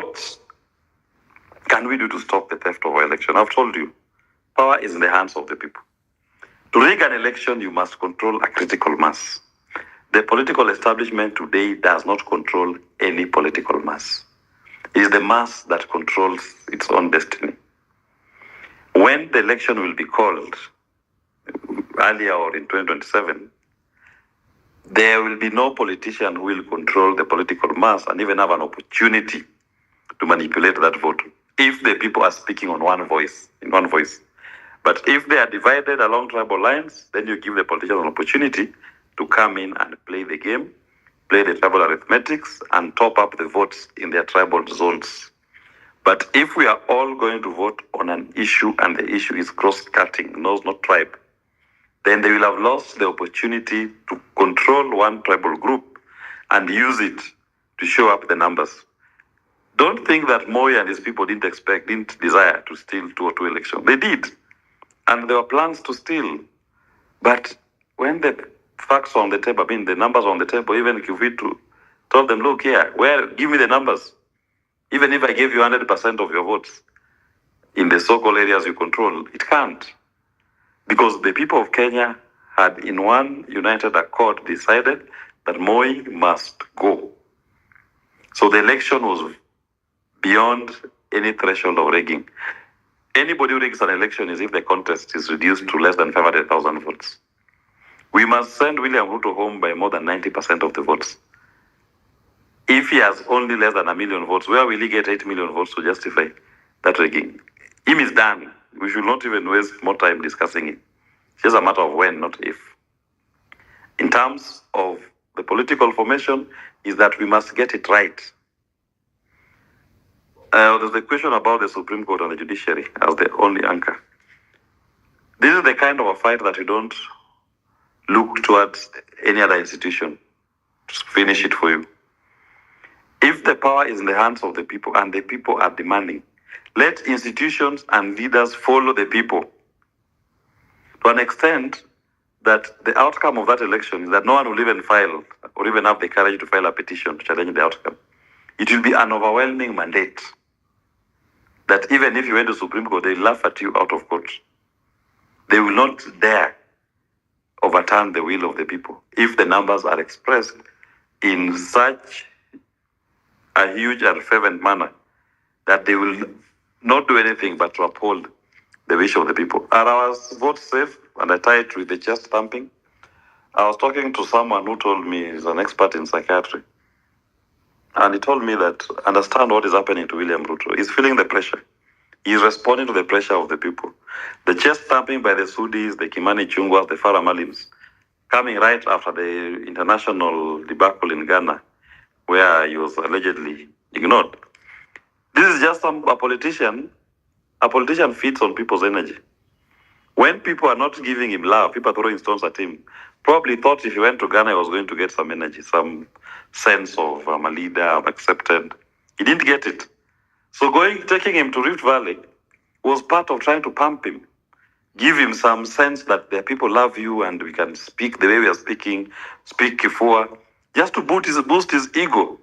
What can we do to stop the theft of our election? I've told you, power is in the hands of the people. To rig an election, you must control a critical mass. The political establishment today does not control any political mass. It is the mass that controls its own destiny. When the election will be called, earlier or in 2027, there will be no politician who will control the political mass and even have an opportunity to manipulate that vote if the people are speaking on one voice, in one voice. But if they are divided along tribal lines, then you give the politicians an opportunity to come in and play the game, play the tribal arithmetics, and top up the votes in their tribal zones. But if we are all going to vote on an issue and the issue is cross-cutting, knows not tribe, then they will have lost the opportunity to control one tribal group and use it to show up the numbers. Don't think that Moi and his people didn't desire to steal 202 elections. They did. And there were plans to steal. But when the facts are on the table, I mean the numbers are on the table, even if we told them, look here, give me the numbers. Even if I gave you 100% of your votes in the so-called areas you control, it can't. Because the people of Kenya had in one united accord decided that Moi must go. So the election was beyond any threshold of rigging. Anybody who rigs an election is if the contest is reduced to less than 500,000 votes. We must send William Ruto home by more than 90% of the votes. If he has only less than 1 million votes, where will he get 8 million votes to justify that rigging? Him is done. We should not even waste more time discussing it. It's just a matter of when, not if. In terms of the political formation, is that we must get it right. There's the question about the Supreme Court and the judiciary as the only anchor. This is the kind of a fight that you don't look towards any other institution to finish it for you. If the power is in the hands of the people and the people are demanding, let institutions and leaders follow the people to an extent that the outcome of that election is that no one will even file or even have the courage to file a petition to challenge the outcome. It will be an overwhelming mandate that even if you went to Supreme Court, they laugh at you out of court. They will not dare overturn the will of the people if the numbers are expressed in such a huge and fervent manner that they will not do anything but to uphold the wish of the people. Are our votes safe? And I tie it with the chest thumping. I was talking to someone who told me he's an expert in psychiatry. And he told me that understand what is happening to William Ruto. He's feeling the pressure. He's responding to the pressure of the people. The chest thumping by the Sudis, the Kimani Chungwas, the Farah Malims, coming right after the international debacle in Ghana, where he was allegedly ignored. This is just a politician. A politician feeds on people's energy. When people are not giving him love, people are throwing stones at him. Probably thought if he went to Ghana, he was going to get some energy, some sense of I'm a leader, I'm accepted. He didn't get it. So taking him to Rift Valley was part of trying to pump him, give him some sense that the people love you and we can speak the way we are speaking, speak Kifua, just to boost his ego.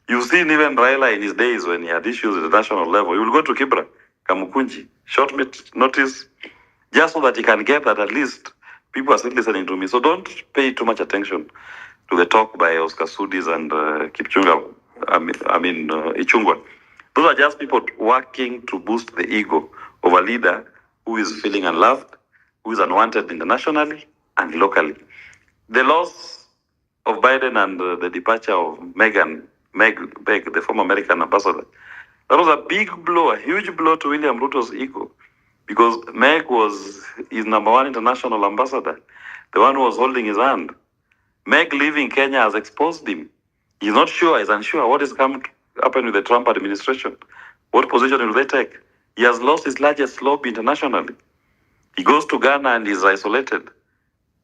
You've seen even Raila in his days when he had issues at the national level. He will go to Kibra, Kamukunji, short notice, just so that he can get that at least people are still listening to me. So don't pay too much attention to the talk by Oscar Sudis and Ichungwa. Those are just people working to boost the ego of a leader who is feeling unloved, who is unwanted internationally and locally. The loss of Biden and the departure of Meg, the former American ambassador, that was a big blow, a huge blow to William Ruto's ego. Because Meg was his #1 international ambassador, the one who was holding his hand. Meg leaving Kenya has exposed him. He's not sure, he's unsure what is going to happen with the Trump administration. What position will they take? He has lost his largest lobby internationally. He goes to Ghana and is isolated.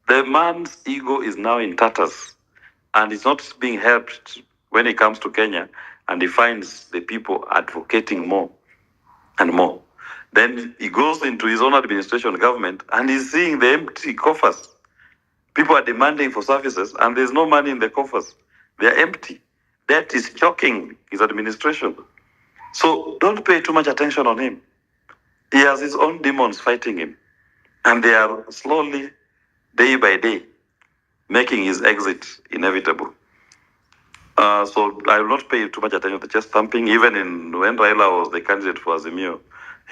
The man's ego is now in tatters. And it's not being helped when he comes to Kenya and he finds the people advocating more and more. Then he goes into his own administration government and he's seeing the empty coffers. People are demanding for services and there's no money in the coffers. They're empty. That is choking his administration. So don't pay too much attention on him. He has his own demons fighting him. And they are slowly, day by day, making his exit inevitable. So I will not pay too much attention to chest thumping. Even when Raila was the candidate for Azimio,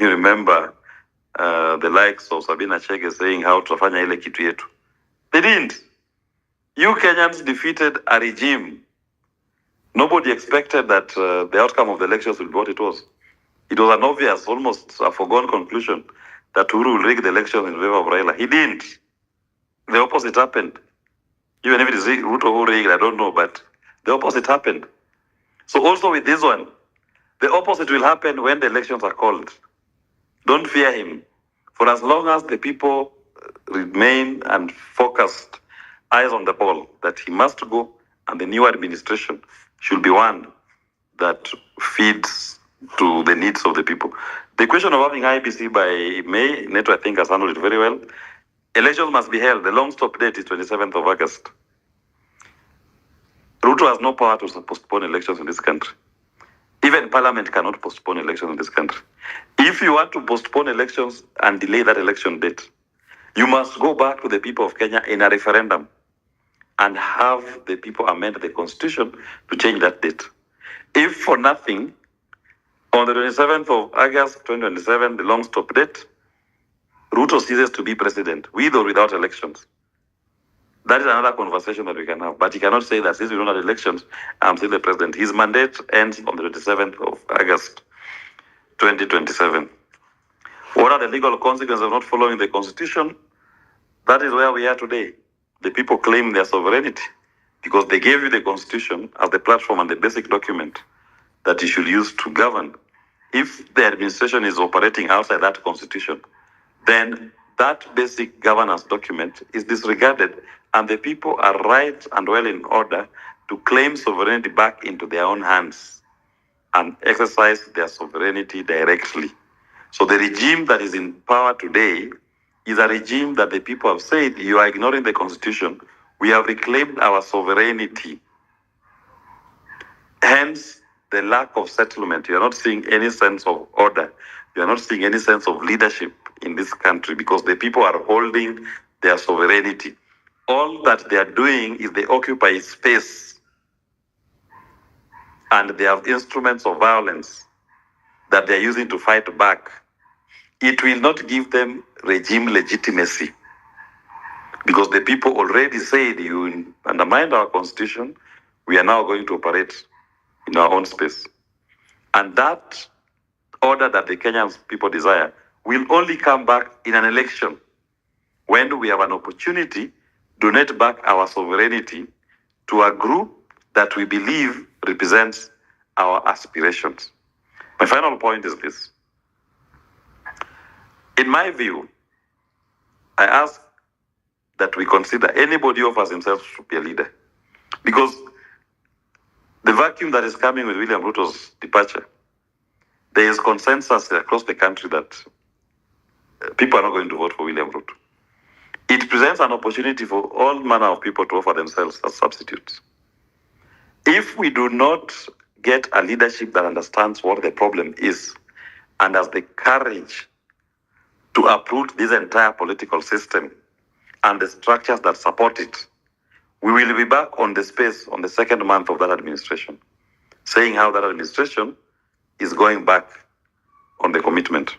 you remember the likes of Sabina Chege saying how tutafanya ile kitu yetu. They didn't. You Kenyans defeated a regime. Nobody expected that the outcome of the elections will be what it was. It was an obvious, almost a foregone conclusion that Uhuru will rig the elections in favor of Raila. He didn't. The opposite happened. Even if it is Ruto who rigged, I don't know, but the opposite happened. So also with this one, the opposite will happen when the elections are called. Don't fear him. For as long as the people remain and focused, eyes on the ball, that he must go and the new administration should be one that feeds to the needs of the people. The question of having IBC by May, Neto I think has handled it very well. Elections must be held. The long stop date is 27th of August. Ruto has no power to postpone elections in this country. Even Parliament cannot postpone elections in this country. If you want to postpone elections and delay that election date, you must go back to the people of Kenya in a referendum and have the people amend the constitution to change that date. If for nothing, on the 27th of August 2027, the long stop date, Ruto ceases to be president, with or without elections. That is another conversation that we can have. But he cannot say that since we don't have elections, I'm still the president. His mandate ends on the 27th of August 2027. What are the legal consequences of not following the constitution? That is where we are today. The people claim their sovereignty because they gave you the constitution as the platform and the basic document that you should use to govern. If the administration is operating outside that constitution, then that basic governance document is disregarded, and the people are right and well in order to claim sovereignty back into their own hands and exercise their sovereignty directly. So the regime that is in power today is a regime that the people have said, you are ignoring the constitution. We have reclaimed our sovereignty. Hence, the lack of settlement. You are not seeing any sense of order. You are not seeing any sense of leadership in this country because the people are holding their sovereignty. All that they are doing is they occupy space and they have instruments of violence that they are using to fight back. It will not give them regime legitimacy because the people already said you undermined our constitution. We are now going to operate in our own space. And that order that the Kenyan people desire will only come back in an election when we have an opportunity to donate back our sovereignty to a group that we believe represents our aspirations. My final point is this. In my view, I ask that we consider anybody who offers himself to be a leader. Because the vacuum that is coming with William Ruto's departure, there is consensus across the country that people are not going to vote for William Ruto. It presents an opportunity for all manner of people to offer themselves as substitutes. If we do not get a leadership that understands what the problem is and has the courage to uproot this entire political system and the structures that support it, we will be back on the space on the second month of that administration, saying how that administration is going back on the commitment.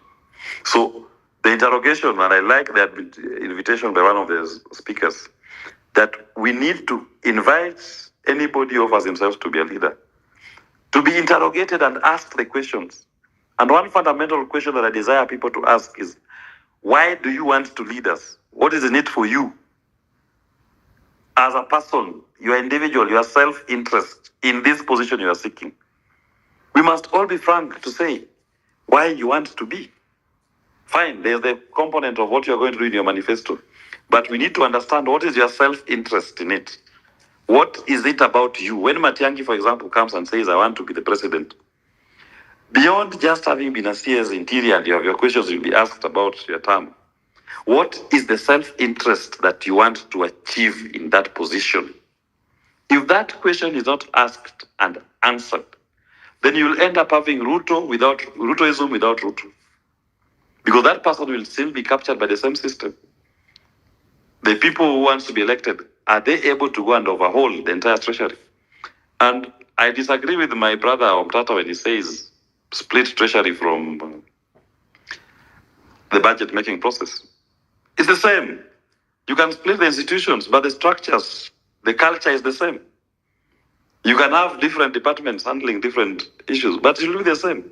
So the interrogation, and I like that invitation by one of the speakers, that we need to invite anybody who offers himself to be a leader to be interrogated and asked the questions. And one fundamental question that I desire people to ask is, why do you want to lead us? What is in it for you? As a person, your individual, your self-interest in this position you are seeking. We must all be frank to say why you want to be. Fine, there's the component of what you're going to do in your manifesto. But we need to understand what is your self-interest in it. What is it about you? When Matiang'i, for example, comes and says, I want to be the president, beyond just having been a CS interior and you have your questions you'll be asked about your term, what is the self-interest that you want to achieve in that position? If that question is not asked and answered, then you'll end up having Rutoism without Ruto. Because that person will still be captured by the same system. The people who want to be elected, are they able to go and overhaul the entire treasury? And I disagree with my brother Omtata when he says split treasury from the budget making process. It's the same. You can split the institutions, but the structures, the culture is the same. You can have different departments handling different issues, but it will be the same.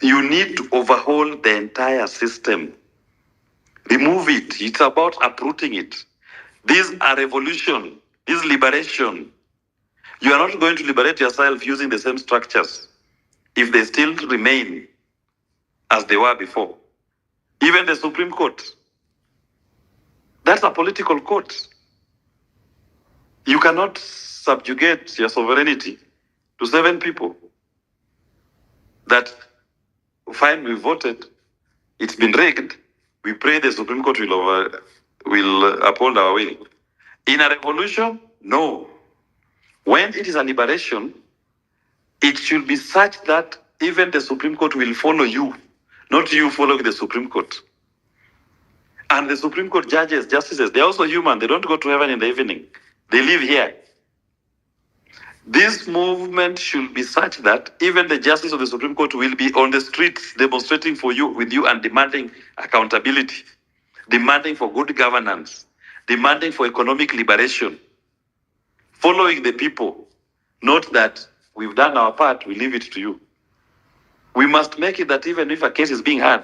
You need to overhaul the entire system. Remove it. It's about uprooting it. These are revolution. This is liberation. You are not going to liberate yourself using the same structures if they still remain as they were before. Even the Supreme Court, that's a political court. You cannot subjugate your sovereignty to 7 people that, fine, we voted, it's been rigged, we pray the Supreme Court will uphold our will. In a revolution, no. When it is a liberation, it should be such that even the Supreme Court will follow you, not you following the Supreme Court. And the Supreme Court judges, justices, they're also human. They don't go to heaven in the evening. They live here. This movement should be such that even the justice of the Supreme Court will be on the streets demonstrating with you and demanding accountability, demanding for good governance, demanding for economic liberation, following the people. Not that we've done our part, we leave it to you. We must make it that even if a case is being heard,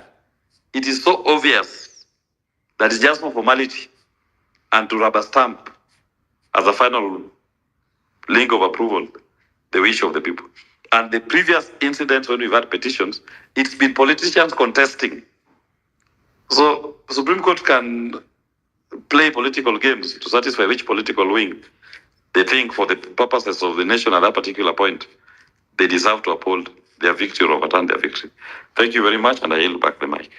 it is so obvious that it's just for formality and to rubber stamp as a final link of approval the wish of the people. And the previous incidents when we've had petitions, it's been politicians contesting. So the Supreme Court can play political games to satisfy which political wing they think for the purposes of the nation at that particular point, they deserve to uphold their victory or overturn their victory. Thank you very much, and I yield back the mic.